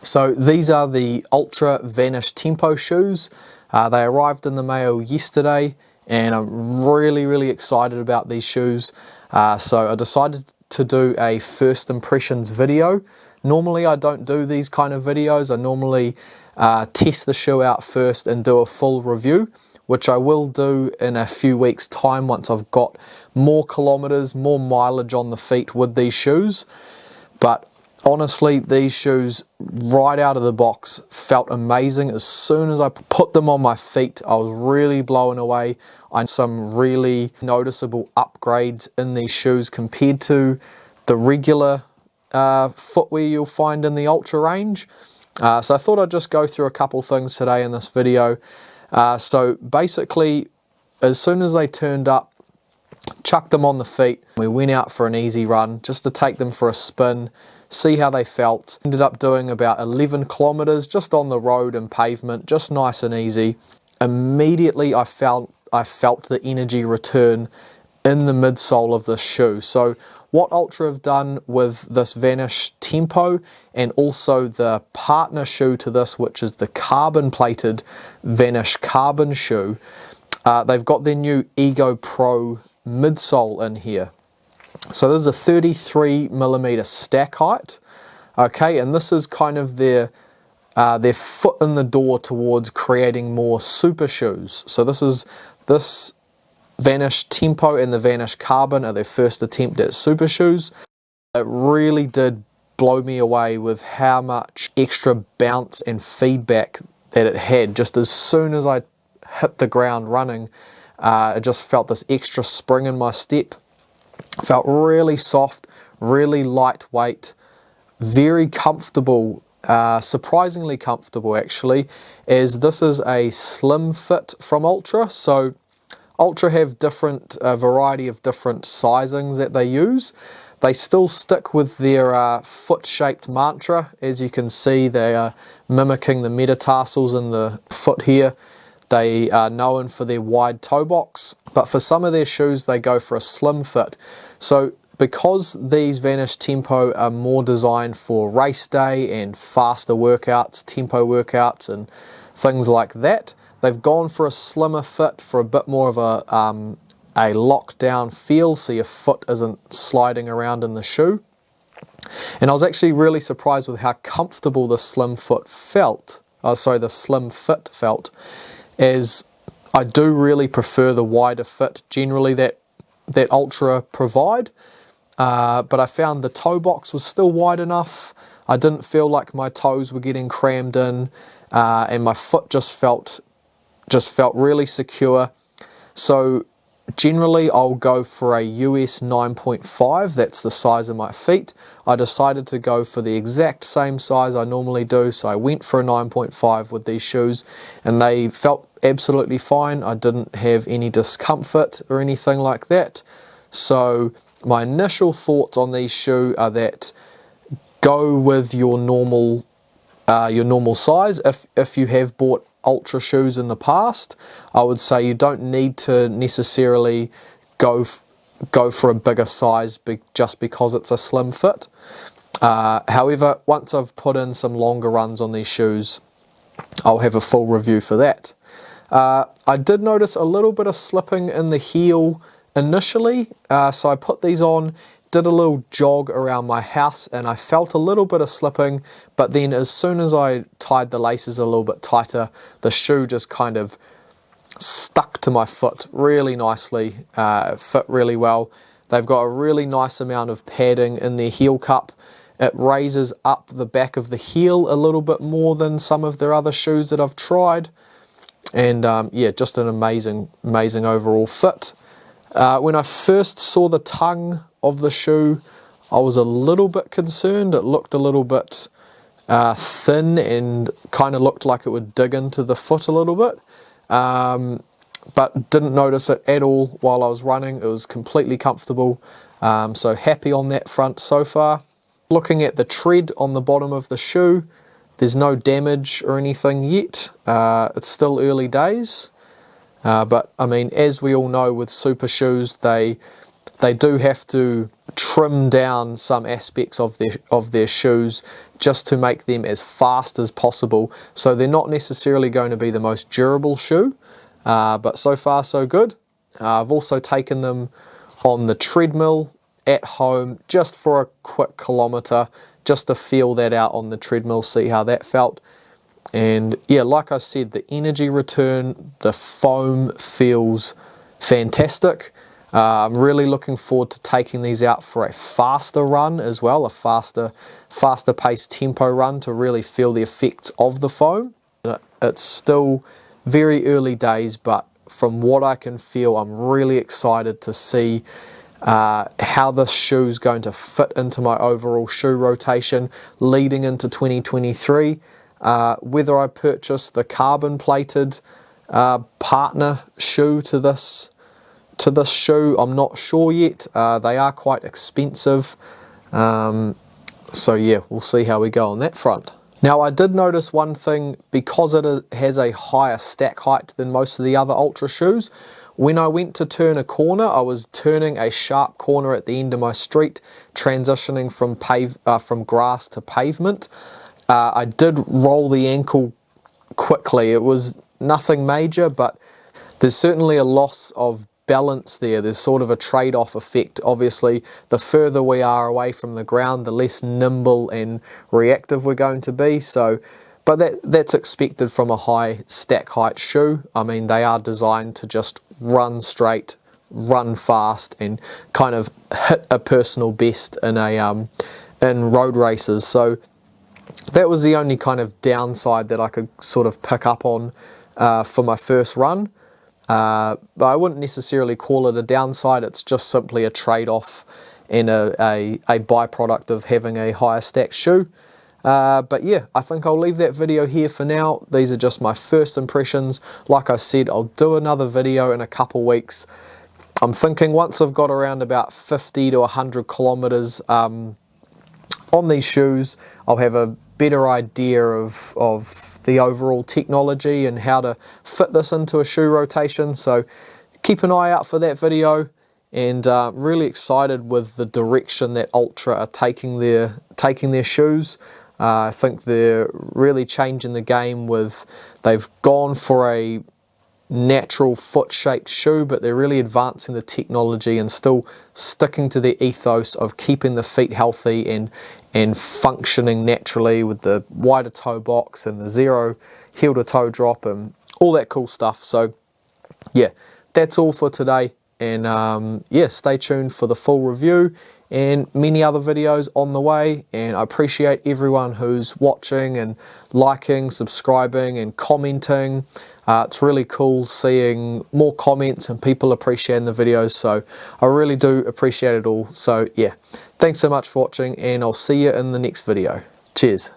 So these are the Altra Vanish Tempo shoes. They arrived in the mail yesterday and I'm really excited about these shoes. So I decided to do a first impressions video. Normally I don't do these kind of videos. I normally test the shoe out first and do a full review, which I will do in a few weeks time once I've got more kilometers, more mileage on the feet with these shoes. But honestly, these shoes right out of the box felt amazing. As soon as I put them on my feet, I was really blown away. I had some really noticeable upgrades in these shoes compared to the regular footwear you'll find in the Altra range. So I thought I'd just go through a couple things today in this video. So basically, as soon as they turned up, chucked them on the feet. We went out for an easy run just to take them for a spin, see how they felt. Ended up doing about 11 kilometers just on the road and pavement, just nice and easy. Immediately I felt the energy return in the midsole of this shoe. So what Altra have done with this Vanish Tempo and also the partner shoe to this, which is the carbon plated Vanish carbon shoe, they've got their new Ego Pro midsole in here. So this is a 33mm stack height, okay, and this is kind of their foot in the door towards creating more super shoes. So this Vanish Tempo and the Vanish Carbon are their first attempt at super shoes. It really did blow me away with how much extra bounce and feedback that it had. Just as soon as I hit the ground running, I just felt this extra spring in my step. Felt really soft, really lightweight, very comfortable, surprisingly comfortable actually, as this is a slim fit from Altra. So Altra have a variety of different sizings that they use. They still stick with their foot-shaped mantra. As you can see, they are mimicking the metatarsals in the foot here. They are known for their wide toe box, but for some of their shoes they go for a slim fit. So because these Vanish Tempo are more designed for race day and faster workouts, tempo workouts and things like that, they've gone for a slimmer fit for a bit more of a lockdown feel, so your foot isn't sliding around in the shoe. And I was actually really surprised with how comfortable the slim fit felt, as I do really prefer the wider fit generally that Altra provide, but I found the toe box was still wide enough. I didn't feel like my toes were getting crammed in, and my foot just felt really secure. So generally I'll go for a US 9.5, that's the size of my feet. I decided to go for the exact same size I normally do, so I went for a 9.5 with these shoes and they felt absolutely fine. I didn't have any discomfort or anything like that. So my initial thoughts on these shoes are that go with your normal size. If you have bought Altra shoes in the past, I would say you don't need to necessarily go for a bigger size just because it's a slim fit. However, once I've put in some longer runs on these shoes, I'll have a full review for that. I did notice a little bit of slipping in the heel initially, so I put these on, did a little jog around my house and I felt a little bit of slipping, but then as soon as I tied the laces a little bit tighter, the shoe just kind of stuck to my foot really nicely. It fit really well. They've got a really nice amount of padding in their heel cup. It raises up the back of the heel a little bit more than some of their other shoes that I've tried, and yeah, just an amazing overall fit. When I first saw the tongue of the shoe, I was a little bit concerned. It looked a little bit thin and kind of looked like it would dig into the foot a little bit, but didn't notice it at all while I was running. It was completely comfortable, so happy on that front so far. Looking at the tread on the bottom of the shoe, there's no damage or anything yet. It's still early days. But I mean, as we all know with super shoes, they they do have to trim down some aspects of their shoes just to make them as fast as possible. So they're not necessarily going to be the most durable shoe, but so far so good. I've also taken them on the treadmill at home just for a quick kilometre, just to feel that out on the treadmill, see how that felt. And yeah, like I said, the energy return, the foam feels fantastic. I'm really looking forward to taking these out for a faster run as well, a faster paced tempo run to really feel the effects of the foam. It's still very early days, but from what I can feel, I'm really excited to see how this shoe is going to fit into my overall shoe rotation leading into 2023. Whether I purchase the carbon plated partner shoe to this shoe, I'm not sure yet. They are quite expensive, so yeah, we'll see how we go on that front. Now, I did notice one thing, because it has a higher stack height than most of the other Altra shoes. When I went to turn a corner, I was turning a sharp corner at the end of my street, transitioning from grass to pavement. I did roll the ankle quickly. It was nothing major, but there's certainly a loss of balance there. There's sort of a trade-off effect. Obviously, the further we are away from the ground, the less nimble and reactive we're going to be. So, but that's expected from a high stack height shoe. I mean, they are designed to just run straight, run fast, and kind of hit a personal best in road races. So that was the only kind of downside that I could sort of pick up on for my first run. But I wouldn't necessarily call it a downside. It's just simply a trade-off and a byproduct of having a higher stacked shoe. But yeah, I think I'll leave that video here for now. These are just my first impressions. Like I said, I'll do another video in a couple weeks. I'm thinking once I've got around about 50 to 100 kilometers on these shoes, I'll have a better idea of the overall technology and how to fit this into a shoe rotation. So keep an eye out for that video, and really excited with the direction that Altra are taking their shoes. I think they're really changing the game they've gone for a natural foot shaped shoe, but they're really advancing the technology and still sticking to the ethos of keeping the feet healthy and functioning naturally with the wider toe box and the zero heel to toe drop and all that cool stuff. So yeah, that's all for today, and yeah, stay tuned for the full review and many other videos on the way. And I appreciate everyone who's watching and liking, subscribing and commenting. It's really cool seeing more comments and people appreciating the videos, so I really do appreciate it all. So yeah, thanks so much for watching, and I'll see you in the next video. Cheers.